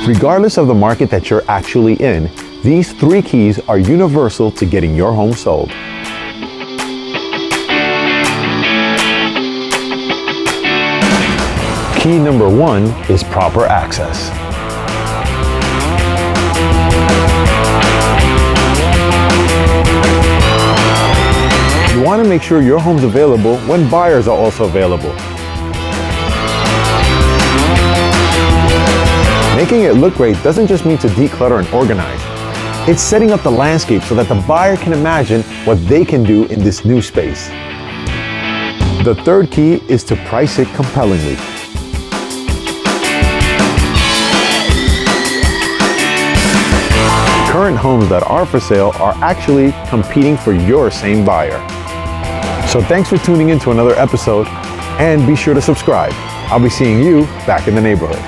Regardless of the market that you're actually in, these 3 keys are universal to getting your home sold. Key number 1 is proper access. You want to make sure your home's available when buyers are also available. Making it look great doesn't just mean to declutter and organize. It's setting up the landscape so that the buyer can imagine what they can do in this new space. The 3rd key is to price it compellingly. Current homes that are for sale are actually competing for your same buyer. So thanks for tuning in to another episode, and be sure to subscribe. I'll be seeing you back in the neighborhood.